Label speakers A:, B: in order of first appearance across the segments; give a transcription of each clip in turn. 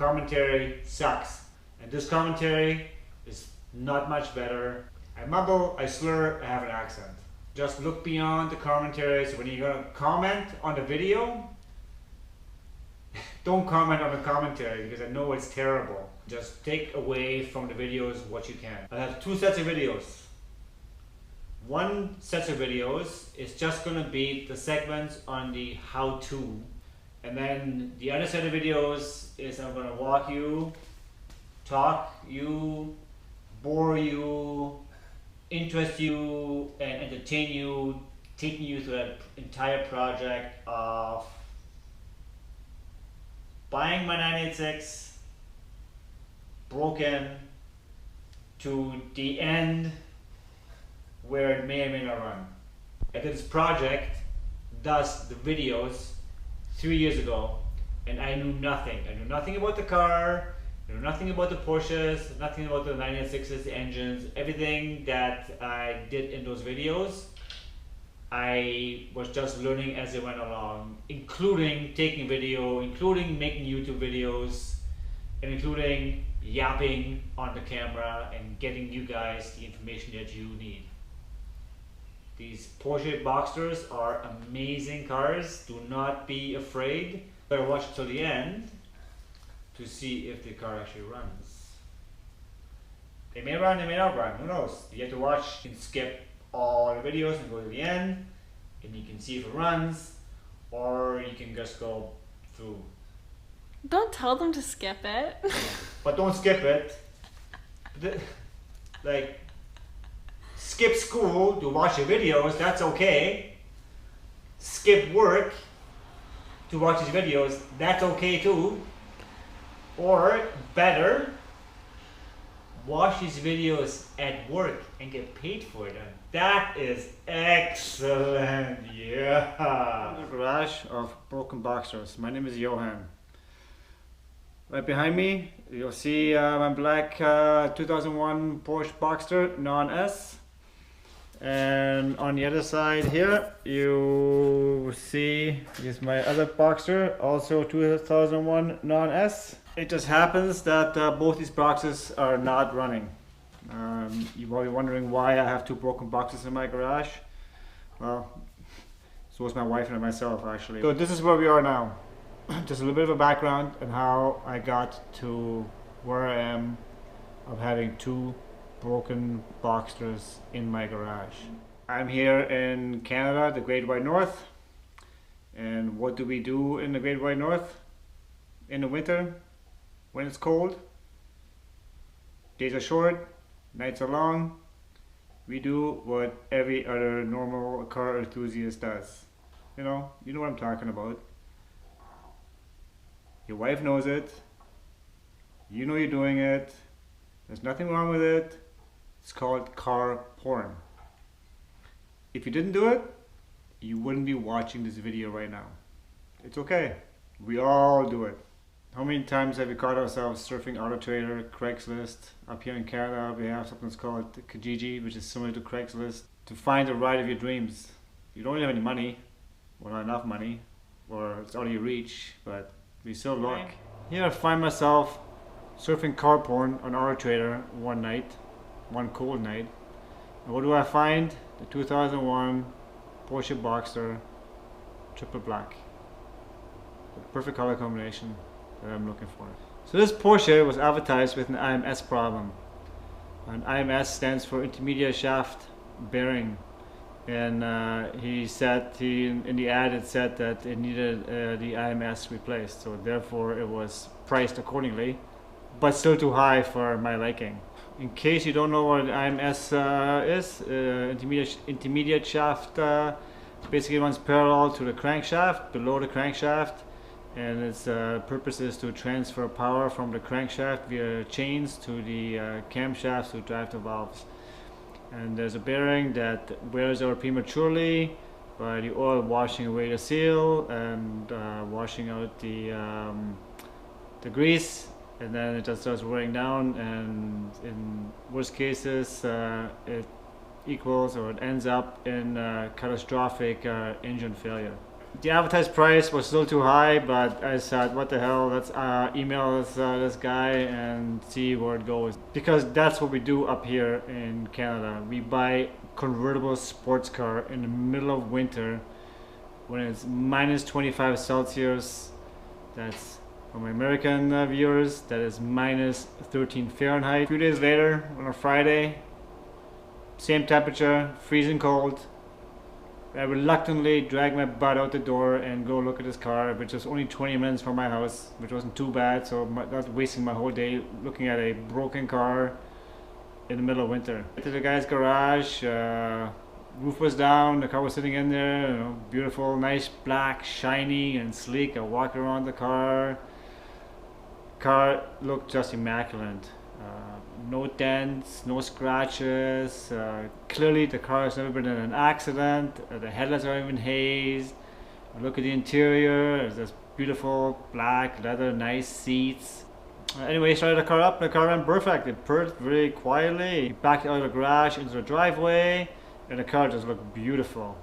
A: commentary sucks. And this commentary is not much better. I mumble, I slur, I have an accent. Just look beyond the commentaries. When you're gonna comment on the video, don't comment on the commentary because I know it's terrible. Just take away from the videos what you can. I have two sets of videos. One set of videos is just gonna be the segments on the how-to. And then the other set of videos is I'm gonna walk you, talk you, bore you, interest you, and entertain you, taking you through that entire project of buying my 986 broken to the end where it may or may not run. I did this project, thus the videos, 3 years ago, and I knew nothing. I knew nothing about the car, I knew nothing about the Porsches, nothing about the 986s, the engines. Everything that I did in those videos, I was just learning as I went along, including taking video, including making YouTube videos, and including yapping on the camera and getting you guys the information that you need. These Porsche Boxsters are amazing cars. Do not be afraid. Better watch till the end to see if the car actually runs. They may run, they may not run, who knows? You have to watch and skip all the videos and go to the end and you can see if it runs, or you can just go through.
B: Don't tell them to skip it.
A: But don't skip it. Like, skip school to watch your videos, that's okay. Skip work to watch these videos, that's okay too. Or better, watch these videos at work and get paid for them. That is excellent, yeah. The garage of broken Boxsters. My name is Johan. Right behind me, you'll see my black 2001 Porsche Boxster non-S. And on the other side here, you see is my other Boxster, also 2001 non-S. It just happens that both these boxes are not running. You're probably wondering why I have two broken boxes in my garage. Well, so is my wife and myself actually. So this is where we are now. Just a little bit of a background on how I got to where I am of having two broken Boxsters in my garage. I'm here in Canada, the Great White North. And what do we do in the Great White North in the winter when it's cold? Days are short, nights are long. We do what every other normal car enthusiast does. You know what I'm talking about. Your wife knows it. You know you're doing it. There's nothing wrong with it. It's called car porn. If you didn't do it, you wouldn't be watching this video right now. It's okay. We all do it. How many times have we caught ourselves surfing AutoTrader, Craigslist? Up here in Canada, we have something that's called Kijiji, which is similar to Craigslist, to find the ride of your dreams. You don't have any money, or not enough money, or it's out of your reach, but we still look. Here I find myself surfing car porn on AutoTrader one night, one cold night. And what do I find? The 2001 Porsche Boxster triple black. The perfect color combination that I'm looking for. So this Porsche was advertised with an IMS problem. And IMS stands for intermediate shaft bearing. And he said, in the ad it said that it needed the IMS replaced. So therefore it was priced accordingly, but still too high for my liking. In case you don't know what IMS is, intermediate shaft basically runs parallel to the crankshaft, below the crankshaft, and its purpose is to transfer power from the crankshaft via chains to the camshafts to drive the valves. And there's a bearing that wears out prematurely by the oil washing away the seal and washing out the grease, and then it just starts wearing down, and in worst cases it equals or it ends up in catastrophic engine failure. The advertised price was still too high, but I said, what the hell, let's email this guy and see where it goes. Because that's what we do up here in Canada. We buy convertible sports car in the middle of winter when it's minus 25 Celsius. That's, for my American viewers, that is minus 13 Fahrenheit. A few days later, on a Friday, same temperature, freezing cold. I reluctantly dragged my butt out the door and go look at this car, which was only 20 minutes from my house, which wasn't too bad, so not wasting my whole day looking at a broken car in the middle of winter. Went to the guy's garage, roof was down, the car was sitting in there, you know, beautiful, nice, black, shiny and sleek. I walked around the car. Car looked just immaculate. No dents, no scratches. Clearly the car has never been in an accident. The headlights are even hazed. Look at the interior. There's this beautiful black leather, nice seats. Anyway, started the car up. The car ran perfect. It purred very quietly. Backed out of the garage into the driveway, and the car just looked beautiful.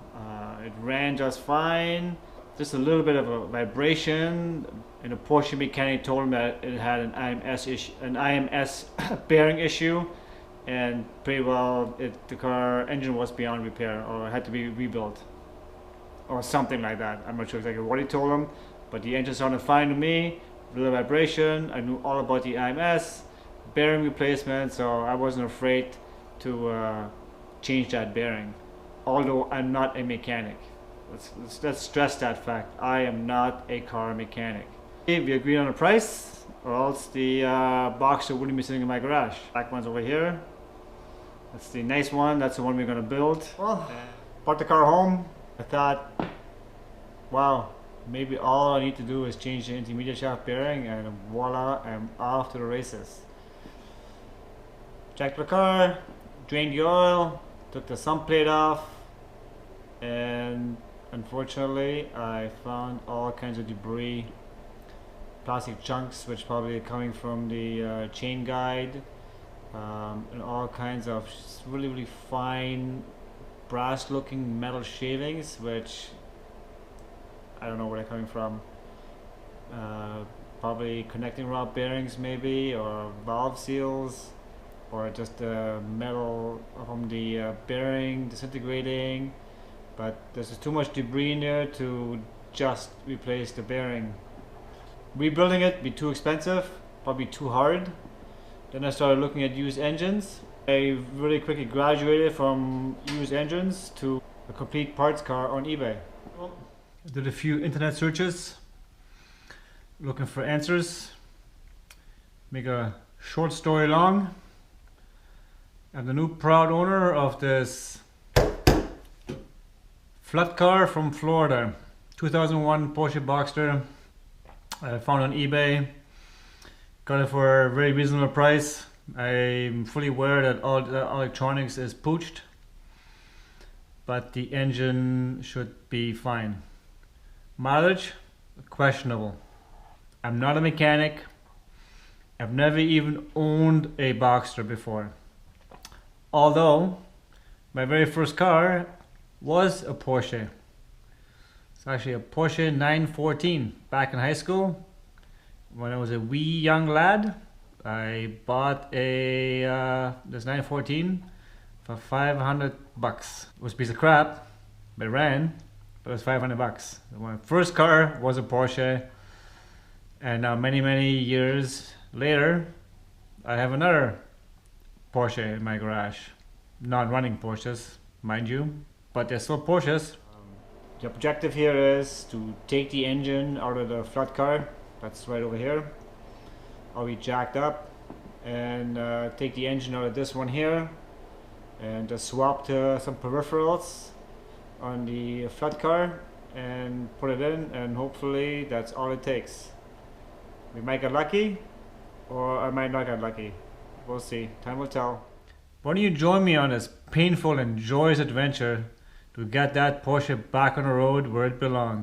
A: It ran just fine. Just a little bit of a vibration, and the Porsche mechanic told him that it had an IMS bearing issue, and pretty well the car engine was beyond repair or had to be rebuilt or something like that. I'm not sure exactly what he told him, but the engine sounded fine to me. Little vibration. I knew all about the IMS bearing replacement, so I wasn't afraid to change that bearing, although I'm not a mechanic. Let's stress that fact. I am not a car mechanic. We agreed on a price, or else the Boxster wouldn't be sitting in my garage. Black one's over here. That's the nice one. That's the one we're gonna build. Well, brought the car home. I thought, wow, maybe all I need to do is change the intermediate shaft bearing, and voila, I'm off to the races. Checked the car, drained the oil, took the sump plate off, and unfortunately I found all kinds of debris, plastic chunks which probably are coming from the chain guide, and all kinds of really fine brass looking metal shavings which I don't know where they're coming from. Probably connecting rod bearings maybe, or valve seals, or just the metal from the bearing disintegrating. But there's just too much debris in there to just replace the bearing. Rebuilding it would be too expensive, probably too hard. Then I started looking at used engines. I really quickly graduated from used engines to a complete parts car on eBay. I did a few internet searches, looking for answers. Make a short story long. I'm the new proud owner of this flat car from Florida, 2001 Porsche Boxster. I found on eBay, got it for a very reasonable price. I'm fully aware that all the electronics is pooched, but the engine should be fine. Mileage, questionable. I'm not a mechanic. I've never even owned a Boxster before. Although my very first car was a Porsche. It's actually a Porsche 914. Back in high school, when I was a wee young lad, I bought a this 914 for $500. It was a piece of crap, but it ran. But it was $500. My first car was a Porsche, and now many years later, I have another Porsche in my garage. Not running Porsches, mind you, but they're still Porsches. The objective here is to take the engine out of the flat car. That's right over here. I'll be jacked up, and take the engine out of this one here, and just swap to some peripherals on the flat car and put it in, and hopefully that's all it takes. We might get lucky, or I might not get lucky. We'll see. Time will tell. Why don't you join me on this painful and joyous adventure to get that Porsche back on the road where it belongs?